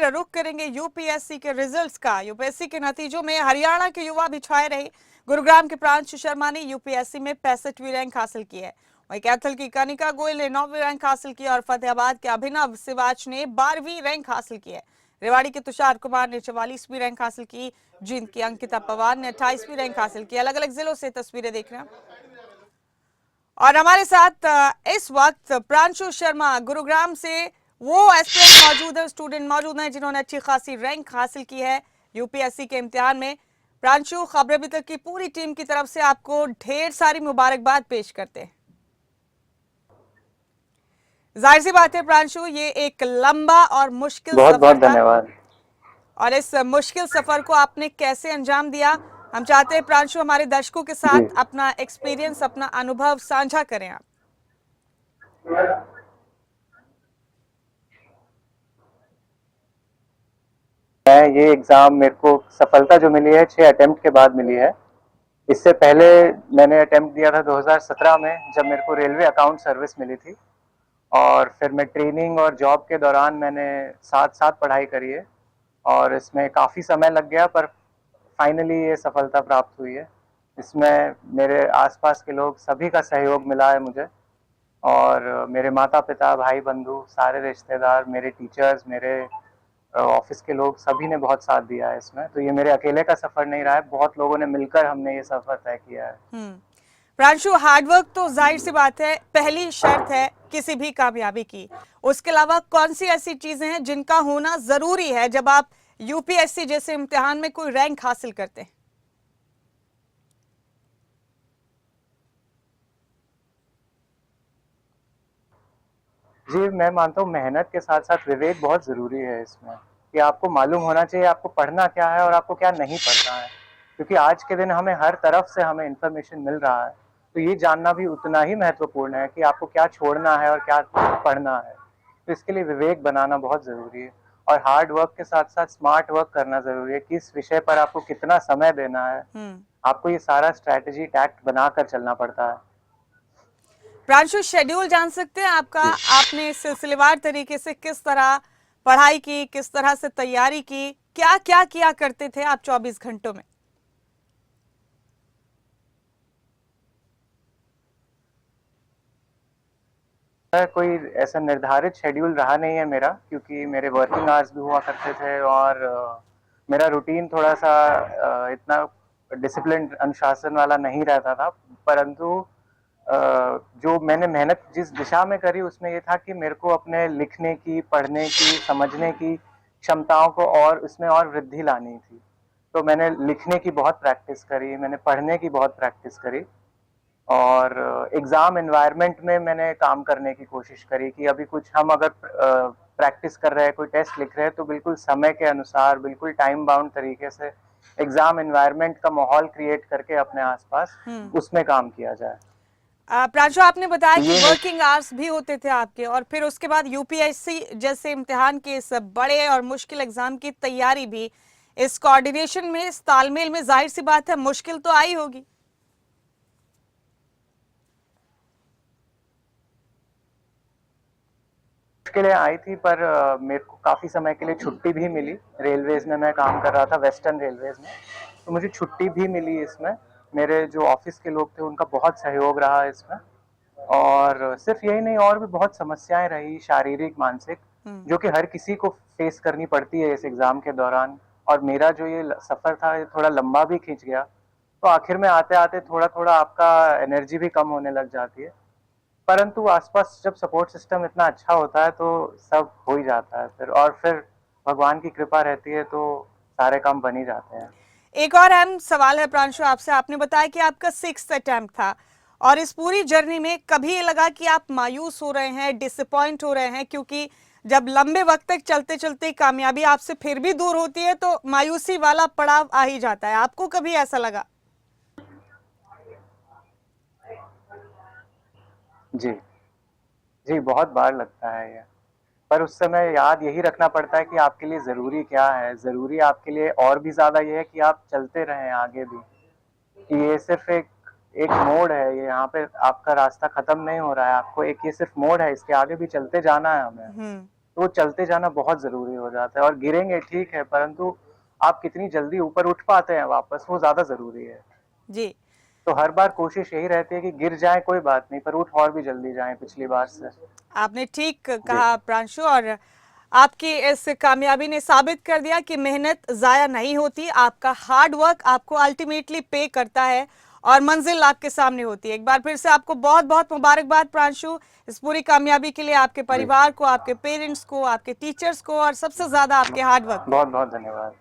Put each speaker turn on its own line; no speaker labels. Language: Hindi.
रुख करेंगे यूपीएससी के रिजल्ट्स का। यूपीएससी के नतीजों में हरियाणा के युवा भी छाए रहे। गुरुग्राम के प्रांशु शर्मा ने यूपीएससी में 65वीं रैंक हासिल की है। वहीं कैथल की कनिका गोयल ने 9वीं रैंक हासिल की और फतेहाबाद के अभिनव सिवाच ने 12वीं रैंक हासिल की है। रेवाड़ी के तुषार कुमार ने 44वीं रैंक हासिल की। जींद की अंकिता पवार ने 28वीं रैंक हासिल की। अलग अलग जिलों से तस्वीरें देख रहे हैं और हमारे साथ इस वक्त प्रांशु शर्मा गुरुग्राम से वो एस्पिरेंट मौजूद है, स्टूडेंट मौजूद हैं जिन्होंने अच्छी खासी रैंक हासिल की है यूपीएससी के इम्तिहान में। प्रांशु, खबर अभी तक की पूरी टीम की तरफ से आपको ढेर सारी मुबारकबाद पेश करते हैं। जाहिर सी बात है प्रांशु, ये एक लंबा और मुश्किल
बहुत
सफर
बहुत
था
धन्यवाद।
और इस मुश्किल सफर को आपने कैसे अंजाम दिया, हम चाहते हैं प्रांशु हमारे दर्शकों के
जी,
साथ अपना एक्सपीरियंस, अपना अनुभव साझा करें आप।
मैं ये एग्ज़ाम मेरे को सफलता जो मिली है 6 अटेम्प्ट के बाद मिली है। इससे पहले मैंने अटेम्प्ट दिया था 2017 में, जब मेरे को रेलवे अकाउंट सर्विस मिली थी और फिर मैं ट्रेनिंग और जॉब के दौरान मैंने साथ-साथ पढ़ाई करी है और इसमें काफ़ी समय लग गया, पर फाइनली ये सफलता प्राप्त हुई है। इसमें मेरे आस-पास के लोग सभी का सहयोग मिला है मुझे और मेरे माता-पिता, भाई-बंधु, सारे रिश्तेदार, मेरे टीचर्स, मेरे ऑफिस के लोग, सभी ने बहुत साथ दिया है इसमें। तो ये मेरे अकेले का सफर नहीं रहा है, बहुत लोगों ने मिलकर हमने ये सफर तय किया है।
प्रांशु, हार्डवर्क तो जाहिर सी बात है पहली शर्त है किसी भी कामयाबी की। उसके अलावा कौन सी ऐसी चीजें हैं जिनका होना जरूरी है जब आप यूपीएससी जैसे इम्तिहान में कोई रैंक हासिल करते हैं?
जी, मैं मानता हूँ मेहनत के साथ-साथ विवेक बहुत ज़रूरी है इसमें, कि आपको मालूम होना चाहिए आपको पढ़ना क्या है और आपको क्या नहीं पढ़ना है। क्योंकि आज के दिन हमें हर तरफ से हमें इन्फॉर्मेशन मिल रहा है, तो ये जानना भी उतना ही महत्वपूर्ण है कि आपको क्या छोड़ना है और क्या पढ़ना है। तो इसके लिए विवेक बनाना बहुत ज़रूरी है और हार्ड वर्क के साथ-साथ स्मार्ट वर्क करना ज़रूरी है, किस विषय पर आपको कितना समय देना है। आपको ये सारा स्ट्रैटेजी टैक्ट बनाकर चलना पड़ता है।
प्रांशु, शेड्यूल जान सकते हैं आपका? आपने सिलसिलेवार तरीके से किस तरह पढ़ाई की, किस तरह से तैयारी की, क्या क्या किया करते थे आप 24 घंटों में?
कोई ऐसा निर्धारित शेड्यूल रहा नहीं है मेरा, क्योंकि मेरे वर्किंग आवर्स भी हुआ करते थे और मेरा रूटीन थोड़ा सा इतना डिसिप्लिन अनुशासन वाला नहीं रहता था। परंतु जो मैंने मेहनत जिस दिशा में करी उसमें ये था कि मेरे को अपने लिखने की, पढ़ने की, समझने की क्षमताओं को और उसमें और वृद्धि लानी थी। तो मैंने लिखने की बहुत प्रैक्टिस करी, मैंने पढ़ने की बहुत प्रैक्टिस करी और एग्ज़ाम एनवायरनमेंट में मैंने काम करने की कोशिश करी कि अभी कुछ हम अगर प्रैक्टिस कर रहे हैं, कोई टेस्ट लिख रहे हैं, तो बिल्कुल समय के अनुसार, बिल्कुल टाइम बाउंड तरीके से एग्ज़ाम एनवायरनमेंट का माहौल क्रिएट करके अपने आसपास उसमें काम किया जाए।
प्रांशु, आपने बताया कि
ये
वर्किंग आवर्स भी होते थे आपके और फिर उसके बाद यूपीएससी जैसे इम्तिहान के इस बड़े और मुश्किल एग्जाम की तैयारी भी, इस कोऑर्डिनेशन में, इस तालमेल में जाहिर सी बात है मुश्किल तो आई होगी।
मुश्किलें आई थी, पर मेरे को काफ़ी समय के लिए छुट्टी भी मिली। रेलवेज़ में मैं काम कर रहा था, वेस्टर्न रेलवेज़ में, तो मुझे छुट्टी भी मिली इसमें। मेरे जो ऑफिस के लोग थे उनका बहुत सहयोग रहा इसमें और सिर्फ यही नहीं, और भी बहुत समस्याएं रही, शारीरिक, मानसिक, जो कि हर किसी को फेस करनी पड़ती है इस एग्ज़ाम के दौरान। और मेरा जो ये सफ़र था ये थोड़ा लंबा भी खिंच गया, तो आखिर में आते-आते थोड़ा-थोड़ा आपका एनर्जी भी कम होने लग जाती है। परंतु आसपास जब सपोर्ट सिस्टम इतना अच्छा होता है तो सब हो ही जाता है फिर, और फिर भगवान की कृपा रहती है तो सारे काम बन ही जाते हैं।
एक और अहम सवाल है प्रांशु आपसे, आपने बताया कि आपका 6th अटेम्प्ट था और इस पूरी जर्नी में कभी ये लगा कि आप मायूस हो रहे हैं, डिसअपॉइंट हो रहे हैं? क्योंकि जब लंबे वक्त तक चलते चलते कामयाबी आपसे फिर भी दूर होती है तो मायूसी वाला पड़ाव आ ही जाता है। आपको कभी ऐसा लगा?
जी, जी, बहुत बार लगता है ये। पर उस समय याद यही रखना पड़ता है कि आपके लिए ज़रूरी क्या है। ज़रूरी आपके लिए और भी ज़्यादा ये है कि आप चलते रहें आगे भी, कि ये सिर्फ़ एक एक मोड़ है ये, यहाँ पे आपका रास्ता खत्म नहीं हो रहा है, आपको एक ये सिर्फ मोड़ है, इसके आगे भी चलते जाना है हमें।
हम्म।
तो वो चलते जाना बहुत जरूरी हो जाता है, और गिरेंगे ठीक है, परंतु आप कितनी जल्दी ऊपर उठ पाते हैं वापस, वो ज्यादा जरूरी है।
जी।
तो हर बार कोशिश यही रहती है कि गिर जाए कोई बात नहीं, पर उठ और भी जल्दी जाए पिछली बार से।
आपने ठीक
जी।
कहा प्रांशु, और आपकी इस कामयाबी ने साबित कर दिया कि मेहनत जाया नहीं होती, आपका हार्ड वर्क आपको अल्टीमेटली पे करता है और मंजिल आपके सामने होती है। एक बार फिर से आपको बहुत बहुत मुबारकबाद प्रांशु, इस पूरी कामयाबी के लिए, आपके
जी,
परिवार को, आपके पेरेंट्स को, आपके टीचर्स को, और सबसे ज्यादा आपके हार्ड वर्क को।
बहुत बहुत धन्यवाद।